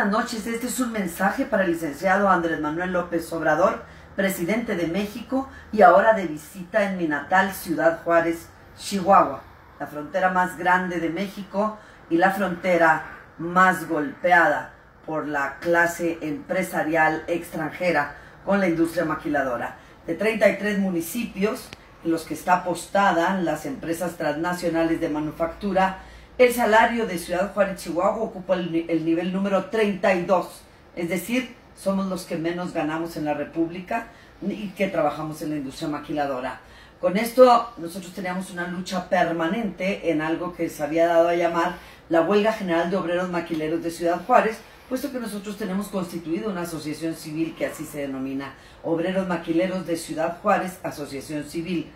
buenas noches. Este es un mensaje para el licenciado Andrés Manuel López Obrador, presidente de México y ahora de visita en mi natal Ciudad Juárez, Chihuahua, la frontera más grande de México y la frontera más golpeada por la clase empresarial extranjera con la industria maquiladora. De 33 municipios en los que está apostada las empresas transnacionales de manufactura, el salario de Ciudad Juárez, Chihuahua ocupa el nivel número 32, es decir, somos los que menos ganamos en la República y que trabajamos en la industria maquiladora. Con esto nosotros teníamos una lucha permanente en algo que se había dado a llamar la Huelga General de Obreros Maquileros de Ciudad Juárez, puesto que nosotros tenemos constituido una asociación civil que así se denomina, Obreros Maquileros de Ciudad Juárez, Asociación Civil.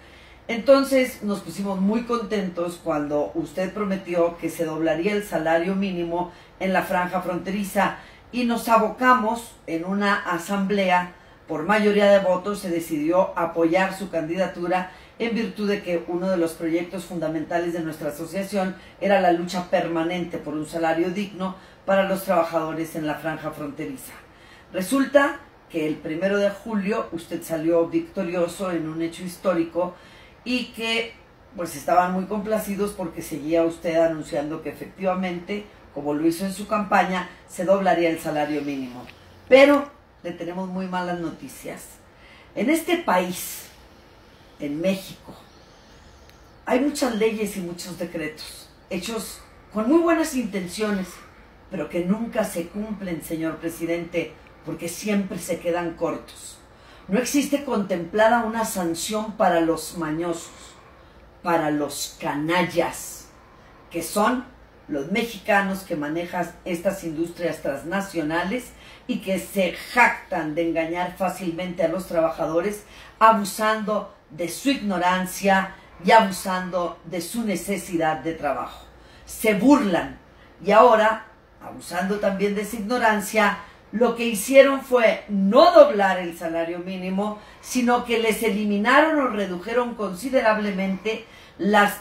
Entonces nos pusimos muy contentos cuando usted prometió que se doblaría el salario mínimo en la franja fronteriza y nos abocamos en una asamblea. Por mayoría de votos se decidió apoyar su candidatura en virtud de que uno de los proyectos fundamentales de nuestra asociación era la lucha permanente por un salario digno para los trabajadores en la franja fronteriza. Resulta que el 1 de julio usted salió victorioso en un hecho histórico y que pues estaban muy complacidos porque seguía usted anunciando que efectivamente, como lo hizo en su campaña, se doblaría el salario mínimo. Pero le tenemos muy malas noticias. En este país, en México, hay muchas leyes y muchos decretos hechos con muy buenas intenciones, pero que nunca se cumplen, señor presidente, porque siempre se quedan cortos. No existe contemplada una sanción para los mañosos, para los canallas, que son los mexicanos que manejan estas industrias transnacionales y que se jactan de engañar fácilmente a los trabajadores, abusando de su ignorancia y abusando de su necesidad de trabajo. Se burlan y ahora, abusando también de su ignorancia, lo que hicieron fue no doblar el salario mínimo, sino que les eliminaron o redujeron considerablemente los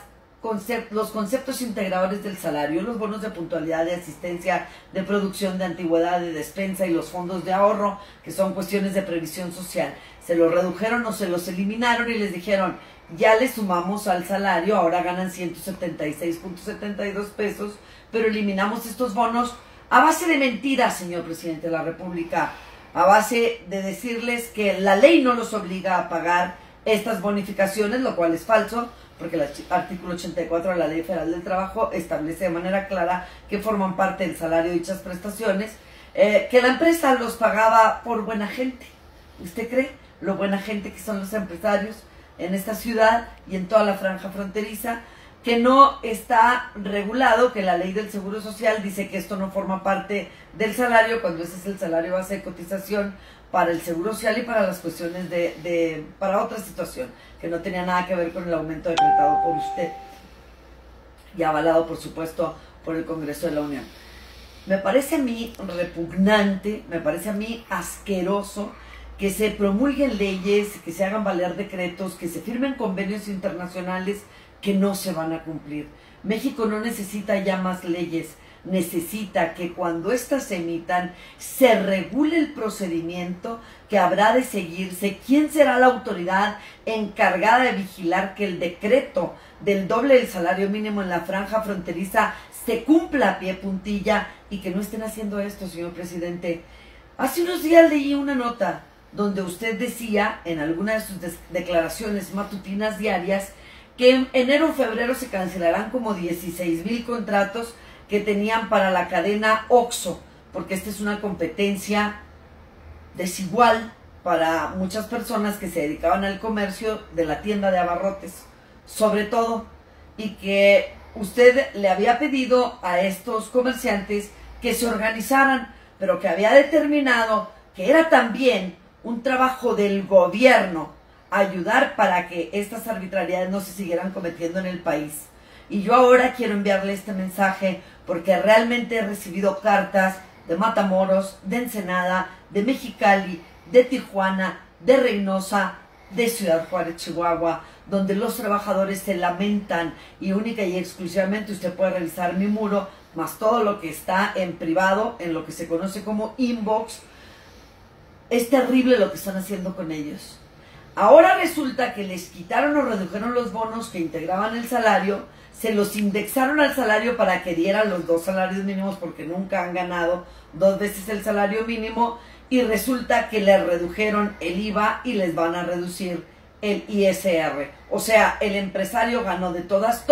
conceptos integradores del salario, los bonos de puntualidad, de asistencia, de producción, de antigüedad, de despensa y los fondos de ahorro, que son cuestiones de previsión social. Se los redujeron o se los eliminaron y les dijeron, ya les sumamos al salario, ahora ganan 176.72 pesos, pero eliminamos estos bonos a base de mentiras, señor presidente de la República, a base de decirles que la ley no los obliga a pagar estas bonificaciones, lo cual es falso, porque el artículo 84 de la Ley Federal del Trabajo establece de manera clara que forman parte del salario de dichas prestaciones, que la empresa los pagaba por buena gente. ¿Usted cree lo buena gente que son los empresarios en esta ciudad y en toda la franja fronteriza? Que no está regulado, que la ley del Seguro Social dice que esto no forma parte del salario, cuando ese es el salario base de cotización para el Seguro Social y para las cuestiones para otra situación, que no tenía nada que ver con el aumento decretado por usted y avalado, por supuesto, por el Congreso de la Unión. Me parece a mí repugnante, me parece a mí asqueroso que se promulguen leyes, que se hagan valer decretos, que se firmen convenios internacionales que no se van a cumplir. México no necesita ya más leyes, necesita que cuando éstas se emitan se regule el procedimiento que habrá de seguirse, quién será la autoridad encargada de vigilar que el decreto del doble del salario mínimo en la franja fronteriza se cumpla a pie puntilla y que no estén haciendo esto, señor presidente. Hace unos días leí una nota donde usted decía en alguna de sus declaraciones matutinas diarias que en enero o febrero se cancelarán como 16,000 contratos que tenían para la cadena OXXO, porque esta es una competencia desigual para muchas personas que se dedicaban al comercio de la tienda de abarrotes, sobre todo, y que usted le había pedido a estos comerciantes que se organizaran, pero que había determinado que era también un trabajo del gobierno ayudar para que estas arbitrariedades no se siguieran cometiendo en el país. Y yo ahora quiero enviarle este mensaje porque realmente he recibido cartas de Matamoros, de Ensenada, de Mexicali, de Tijuana, de Reynosa, de Ciudad Juárez, Chihuahua, donde los trabajadores se lamentan y única y exclusivamente usted puede revisar mi muro más todo lo que está en privado, en lo que se conoce como inbox. Es terrible lo que están haciendo con ellos. Ahora resulta que les quitaron o redujeron los bonos que integraban el salario, se los indexaron al salario para que dieran los 2 salarios mínimos porque nunca han ganado 2 veces el salario mínimo, y resulta que les redujeron el IVA y les van a reducir el ISR. O sea, el empresario ganó de todas,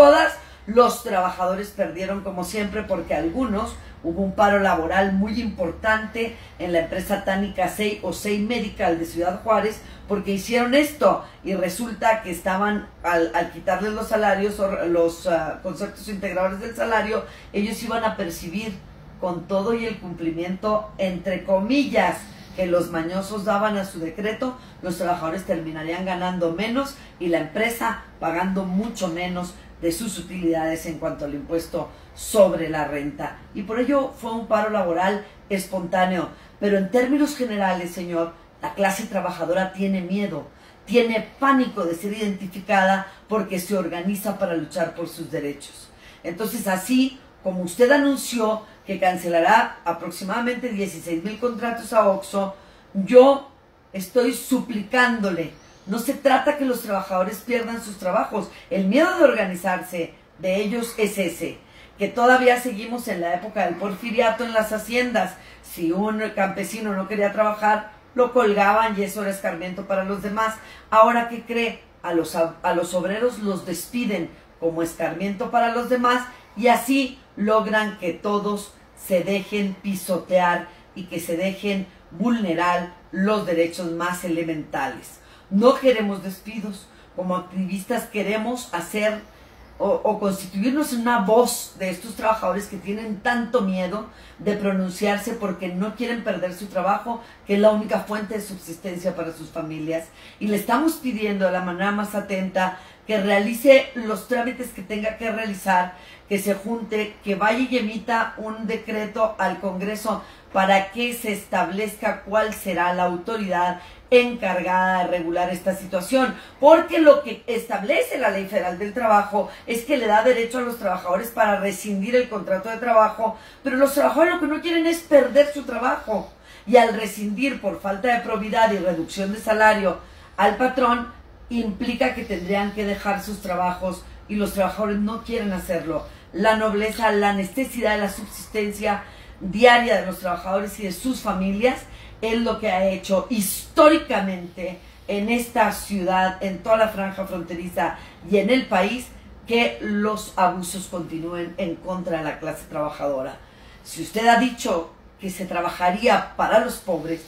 los trabajadores perdieron como siempre porque algunos, hubo un paro laboral muy importante en la empresa Tánica Sei o Sei Medical de Ciudad Juárez porque hicieron esto, y resulta que estaban, al quitarles los salarios o los conceptos integradores del salario, ellos iban a percibir con todo y el cumplimiento, entre comillas, que los mañosos daban a su decreto, los trabajadores terminarían ganando menos y la empresa pagando mucho menos de sus utilidades en cuanto al impuesto sobre la renta. Y por ello fue un paro laboral espontáneo. Pero en términos generales, señor, la clase trabajadora tiene miedo, tiene pánico de ser identificada porque se organiza para luchar por sus derechos. Entonces, así como usted anunció que cancelará aproximadamente 16,000 contratos a OXXO, yo estoy suplicándole. No se trata que los trabajadores pierdan sus trabajos. El miedo de organizarse de ellos es ese, que todavía seguimos en la época del porfiriato en las haciendas. Si un campesino no quería trabajar, lo colgaban y eso era escarmiento para los demás. Ahora, ¿qué cree? A los obreros los despiden como escarmiento para los demás, y así logran que todos se dejen pisotear y que se dejen vulnerar los derechos más elementales. No queremos despidos. Como activistas queremos hacer o constituirnos en una voz de estos trabajadores que tienen tanto miedo de pronunciarse porque no quieren perder su trabajo, que es la única fuente de subsistencia para sus familias. Y le estamos pidiendo de la manera más atenta que realice los trámites que tenga que realizar, que se junte, que vaya y emita un decreto al Congreso para que se establezca cuál será la autoridad encargada de regular esta situación, porque lo que establece la Ley Federal del Trabajo es que le da derecho a los trabajadores para rescindir el contrato de trabajo, pero los trabajadores lo que no quieren es perder su trabajo, y al rescindir por falta de probidad y reducción de salario al patrón, implica que tendrían que dejar sus trabajos, y los trabajadores no quieren hacerlo. La nobleza, la necesidad de la subsistencia diaria de los trabajadores y de sus familias es lo que ha hecho históricamente en esta ciudad, en toda la franja fronteriza y en el país, que los abusos continúen en contra de la clase trabajadora. Si usted ha dicho que se trabajaría para los pobres,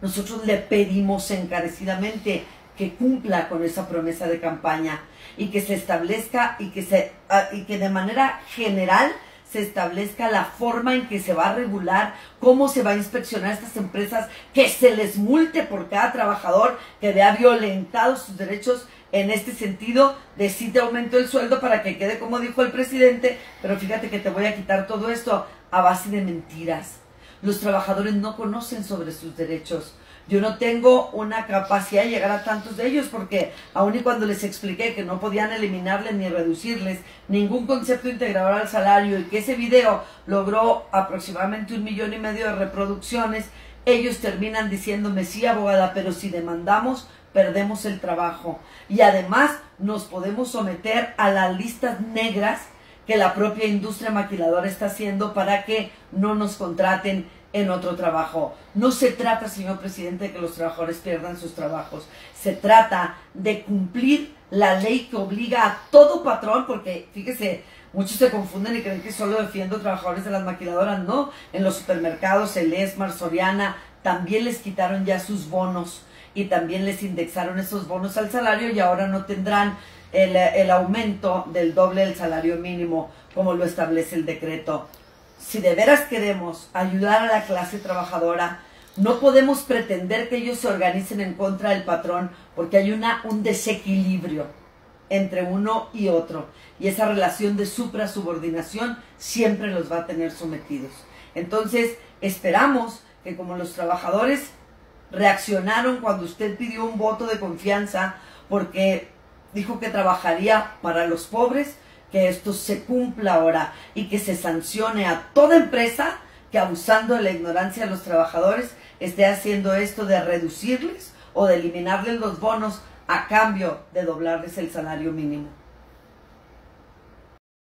nosotros le pedimos encarecidamente que cumpla con esa promesa de campaña y que se establezca y que de manera general se establezca la forma en que se va a regular, cómo se va a inspeccionar a estas empresas, que se les multe por cada trabajador que vea violentados sus derechos en este sentido, de si te aumento el sueldo para que quede como dijo el presidente, pero fíjate que te voy a quitar todo esto a base de mentiras. Los trabajadores no conocen sobre sus derechos. Yo no tengo una capacidad de llegar a tantos de ellos porque aun y cuando les expliqué que no podían eliminarles ni reducirles ningún concepto integrador al salario y que ese video logró aproximadamente 1,5 millones de reproducciones, ellos terminan diciéndome: sí, abogada, pero si demandamos perdemos el trabajo y además nos podemos someter a las listas negras que la propia industria maquiladora está haciendo para que no nos contraten en otro trabajo. No se trata, señor presidente, de que los trabajadores pierdan sus trabajos. Se trata de cumplir la ley que obliga a todo patrón, porque fíjese, muchos se confunden y creen que solo defiendo trabajadores de las maquiladoras. No, en los supermercados, el Esmar, Soriana, también les quitaron ya sus bonos y también les indexaron esos bonos al salario y ahora no tendrán el aumento del doble del salario mínimo como lo establece el decreto. Si de veras queremos ayudar a la clase trabajadora, no podemos pretender que ellos se organicen en contra del patrón porque hay un desequilibrio entre uno y otro. Y esa relación de supra-subordinación siempre los va a tener sometidos. Entonces, esperamos que como los trabajadores reaccionaron cuando usted pidió un voto de confianza porque dijo que trabajaría para los pobres, que esto se cumpla ahora y que se sancione a toda empresa que, abusando de la ignorancia de los trabajadores, esté haciendo esto de reducirles o de eliminarles los bonos a cambio de doblarles el salario mínimo.